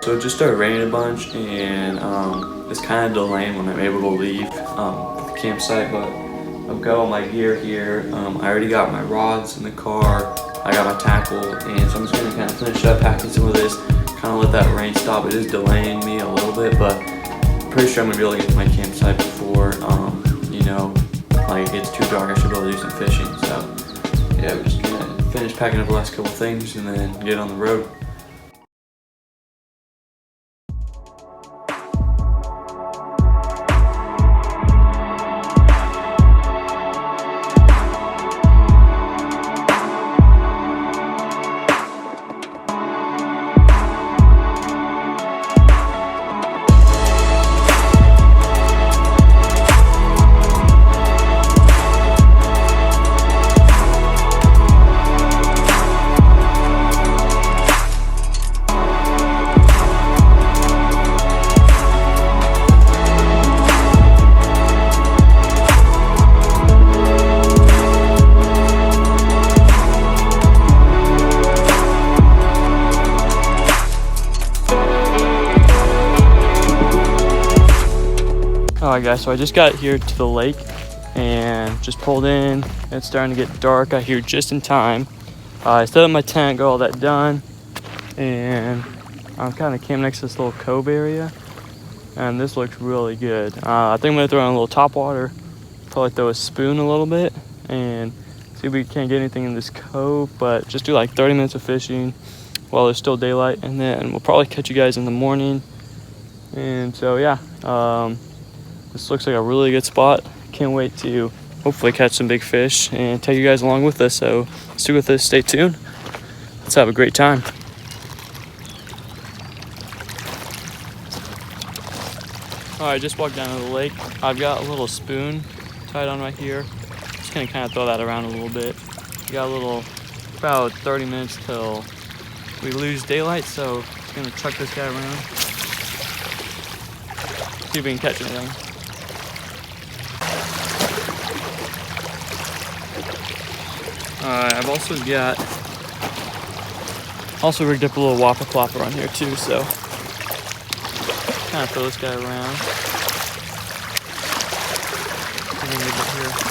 So it just started raining a bunch, and it's kind of delaying when I'm able to leave the campsite, but I've got all my gear here. I already got my rods in the car, I got my tackle, and so I'm just gonna kind of finish up packing some of this, kind of let that rain stop. It is delaying me a little bit, but I'm pretty sure I'm gonna be able to get to my campsite before, like it gets too dark. I should be able to do some fishing. So yeah, we're just gonna finish packing up the last couple things and then get on the road. Alright guys, so I just got here to the lake and just pulled in. It's starting to get dark out here just in time. I set up my tent, got all that done, and I'm kind of camped next to this little cove area, and this looks really good. I think I'm gonna throw in a little top water, probably throw a spoon a little bit, and see if we can't get anything in this cove, but just do like 30 minutes of fishing while there's still daylight, and then we'll probably catch you guys in the morning. And so yeah, this looks like a really good spot. Can't wait to hopefully catch some big fish and take you guys along with us. So stick with us, stay tuned. Let's have a great time. All right, just walked down to the lake. I've got a little spoon tied on right here. Just gonna kind of throw that around a little bit. We got about 30 minutes till we lose daylight, so just gonna chuck this guy around. See if we can catch anything. I've also rigged up a little whopper plopper on here too, so kind of throw this guy around. And then get it here.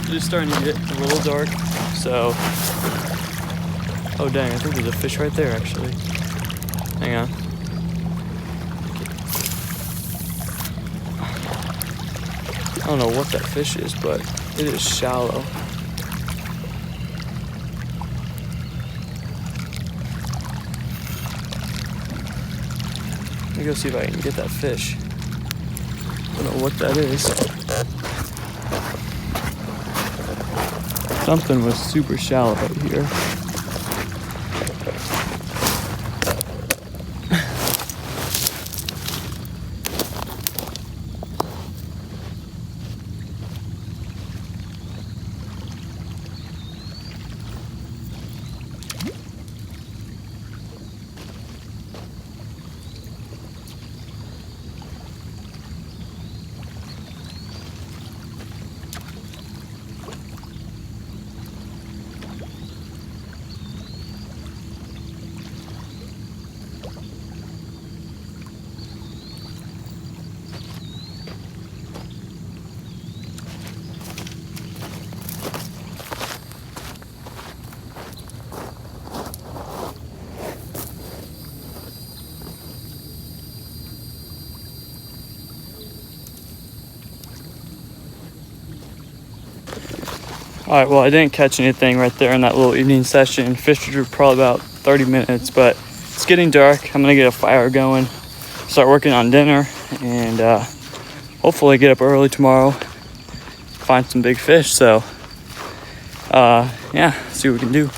It's starting to get a little dark, so oh dang, I think there's a fish right there actually. Hang on. I don't know what that fish is, but it is shallow. Let me go see if I can get that fish. I don't know what that is. Something was super shallow right here. All right, well, I didn't catch anything right there in that little evening session. Fish drew probably about 30 minutes, but it's getting dark. I'm gonna get a fire going, start working on dinner, and hopefully get up early tomorrow, find some big fish. So yeah, see what we can do.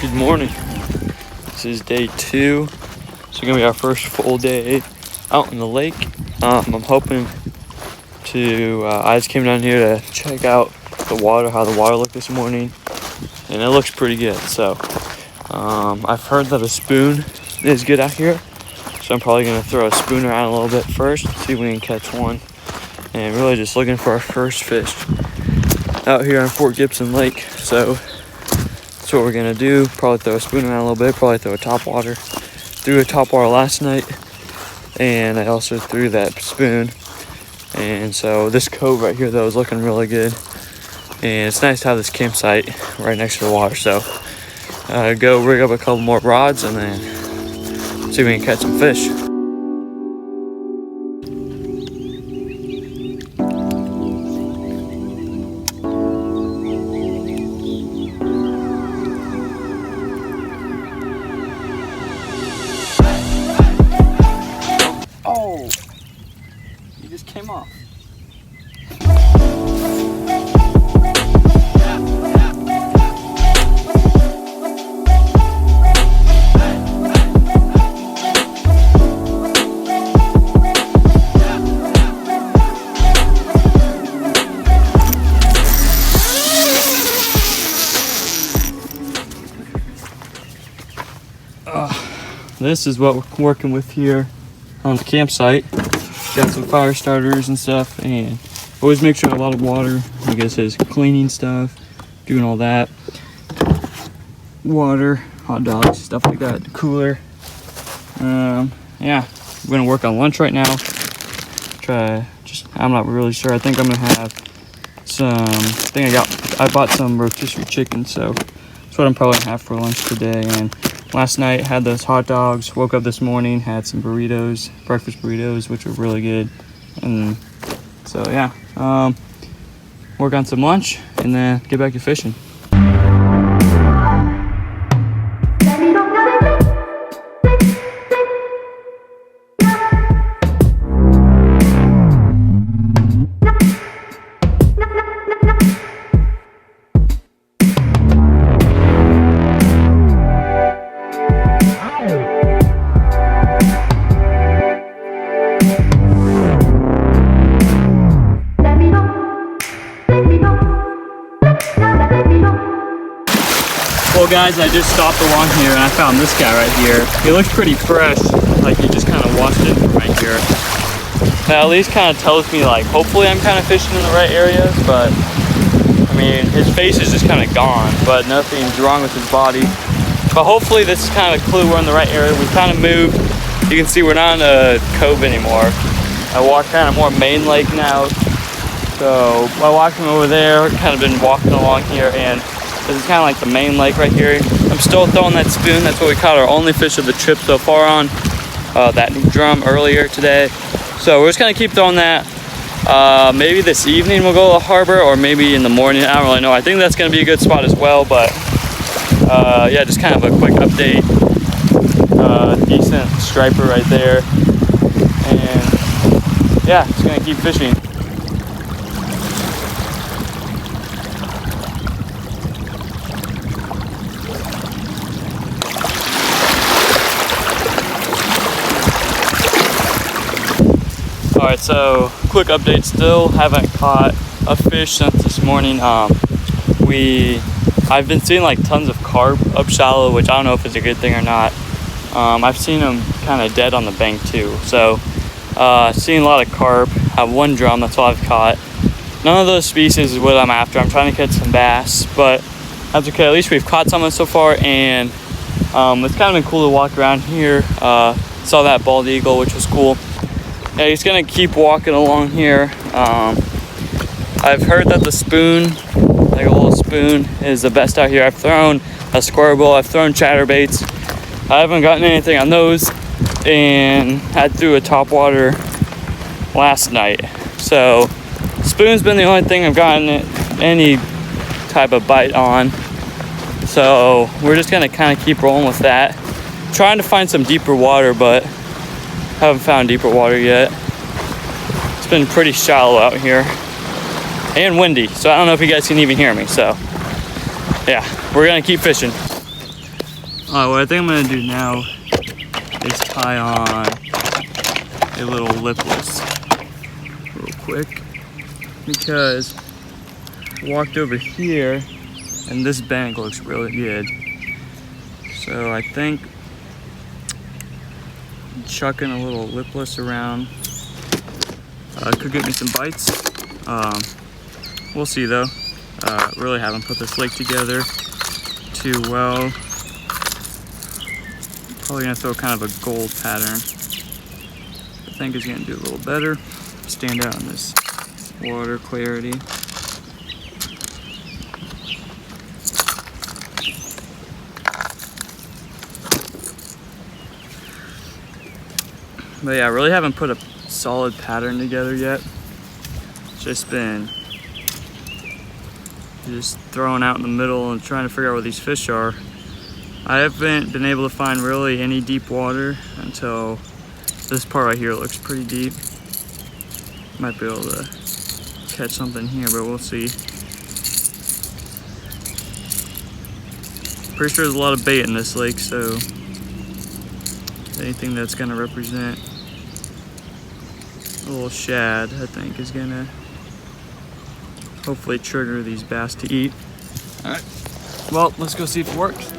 Good morning. This is day 2. It's gonna be our first full day out in the lake. I'm hoping to, I just came down here to check out the water, how the water looked this morning, and it looks pretty good. So I've heard that a spoon is good out here, so I'm probably gonna throw a spoon around a little bit first, see if we can catch one, and really just looking for our first fish out here on Fort Gibson Lake. So that's what we're gonna do. Probably throw a spoon around a little bit, probably throw a topwater. Threw a topwater last night, and I also threw that spoon. And so this cove right here though is looking really good, and it's nice to have this campsite right next to the water. So go rig up a couple more rods and then see if we can catch some fish. Oh, you just came off. This is what we're working with here on the campsite. Got some fire starters and stuff, and always make sure a lot of water. I guess it's cleaning stuff, doing all that. Water, hot dogs, stuff like that. Cooler. Yeah, we're gonna work on lunch right now. I'm not really sure. I think I'm gonna have I bought some rotisserie chicken, so that's what I'm probably gonna have for lunch today. And last night had those hot dogs. Woke up this morning, had some burritos, breakfast burritos, which were really good. And so yeah, work on some lunch and then get back to fishing. Well guys, I just stopped along here and I found this guy right here. He looks pretty fresh, like he just kind of washed in from right here. That at least kind of tells me, like, hopefully I'm kind of fishing in the right areas, but I mean, his face is just kind of gone, but nothing's wrong with his body. But hopefully this is kind of a clue we're in the right area. We kind of moved. You can see we're not in a cove anymore. I walk kind of more main lake now. So while walking over there, kind of been walking along here, and this is kind of like the main lake right here. I'm still throwing that spoon. That's what we caught our only fish of the trip so far on that drum earlier today. So we're just gonna keep throwing that. Maybe this evening we'll go to the harbor, or maybe in the morning. I don't really know. I think that's gonna be a good spot as well. But yeah, just kind of a quick update. Decent striper right there, and yeah, just gonna keep fishing. Alright, so quick update, still haven't caught a fish since this morning. I've been seeing like tons of carp up shallow, which I don't know if it's a good thing or not. I've seen them kind of dead on the bank too. So seeing a lot of carp. I have one drum, that's all I've caught. None of those species is what I'm after. I'm trying to catch some bass, but that's okay. At least we've caught some so far, and it's kind of been cool to walk around here. Saw that bald eagle, which was cool. Yeah, he's gonna keep walking along here. I've heard that the spoon, like a little spoon, is the best out here. I've thrown a square bowl, I've thrown chatterbaits. I haven't gotten anything on those, and I threw a topwater last night. So spoon's been the only thing I've gotten any type of bite on. So we're just gonna kind of keep rolling with that. Trying to find some deeper water, but haven't found deeper water yet. It's been pretty shallow out here and windy, so I don't know if you guys can even hear me. So yeah, we're gonna keep fishing. Alright, what I think I'm gonna do now is tie on a little lipless real quick, because I walked over here and this bank looks really good. So I think chucking a little lipless around could get me some bites. We'll see though. Really haven't put this lake together too well. Probably gonna throw kind of a gold pattern. I think it's gonna do a little better. Stand out in this water clarity. But yeah, I really haven't put a solid pattern together yet. It's just been just throwing out in the middle and trying to figure out where these fish are. I haven't been able to find really any deep water until this part right here. It looks pretty deep. Might be able to catch something here, but we'll see. Pretty sure there's a lot of bait in this lake, so anything that's gonna represent a little shad, I think, is gonna hopefully trigger these bass to eat. All right, well, let's go see if it works.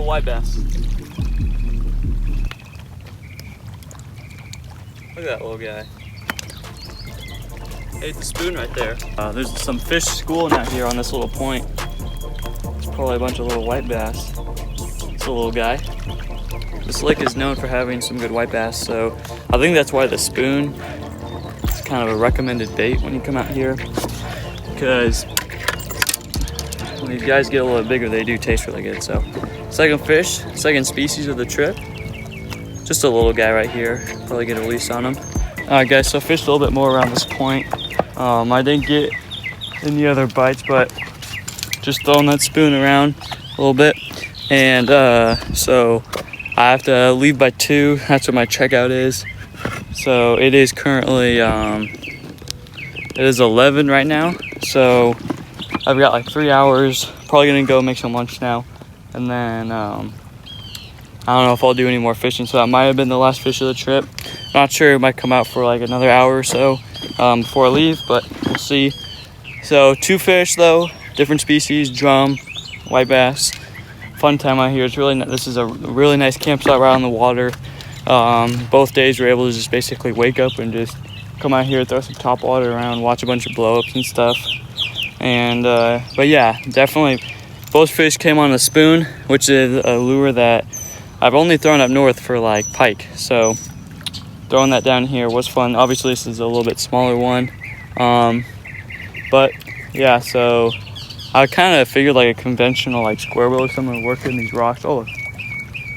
White bass. Look at that little guy. Ate the spoon right there. There's some fish schooling out here on this little point. It's probably a bunch of little white bass. It's a little guy. This lake is known for having some good white bass, so I think that's why the spoon is kind of a recommended bait when you come out here, because when these guys get a little bigger, they do taste really good. So second fish, second species of the trip. Just a little guy right here. Probably get a release on him. All right, guys, so I fished a little bit more around this point. I didn't get any other bites, but just throwing that spoon around a little bit. And so I have to leave by 2. That's what my checkout is. So it is currently, it is 11 right now. So I've got like 3 hours. Probably gonna go make some lunch now. And then I don't know if I'll do any more fishing, so that might have been the last fish of the trip. Not sure, it might come out for like another hour or so before I leave, but we'll see. So 2 fish though, different species, drum, white bass. Fun time out here. It's really, this is a really nice campsite right on the water. Both days we're able to just basically wake up and just come out here, throw some top water around, watch a bunch of blow-ups and stuff. And but yeah, definitely. Both fish came on a spoon, which is a lure that I've only thrown up north for like pike. So throwing that down here was fun. Obviously this is a little bit smaller one. But yeah, so I kind of figured like a conventional like square wheel or something would work in these rocks. Oh,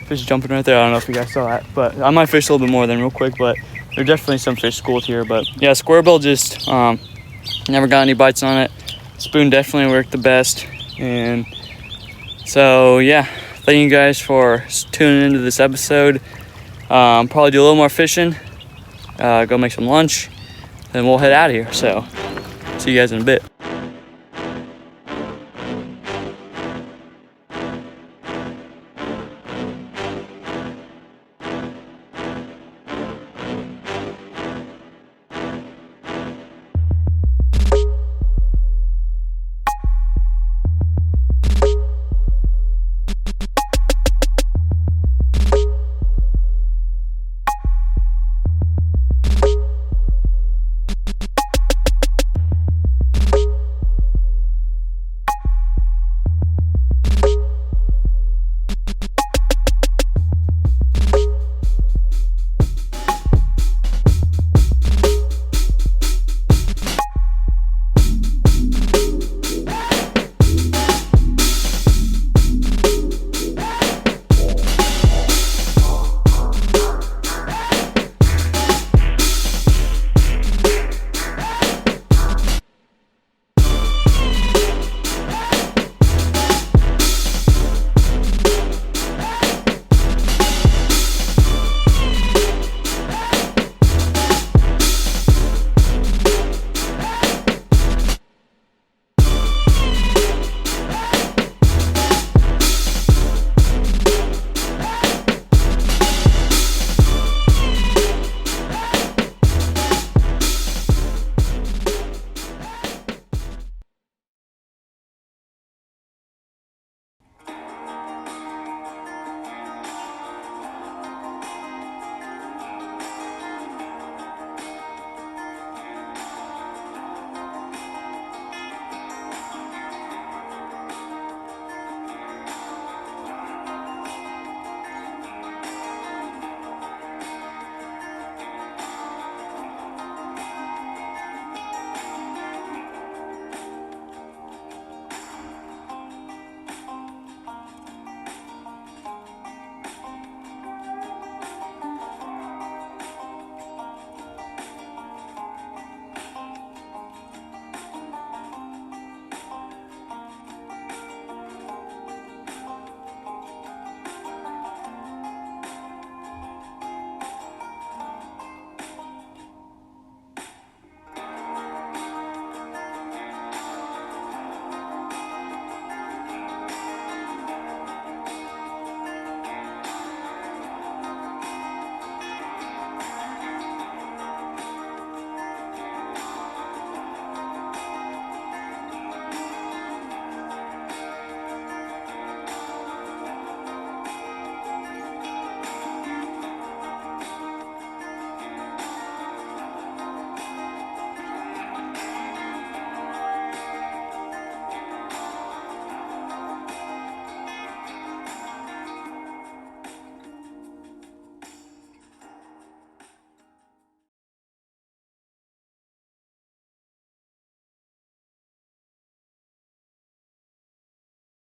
fish jumping right there. I don't know if you guys saw that, but I might fish a little bit more than real quick, but there are definitely some fish schooled here. But yeah, squarebill just never got any bites on it. Spoon definitely worked the best. And so yeah, thank you guys for tuning into this episode. Probably do a little more fishing, go make some lunch, then we'll head out of here. So see you guys in a bit.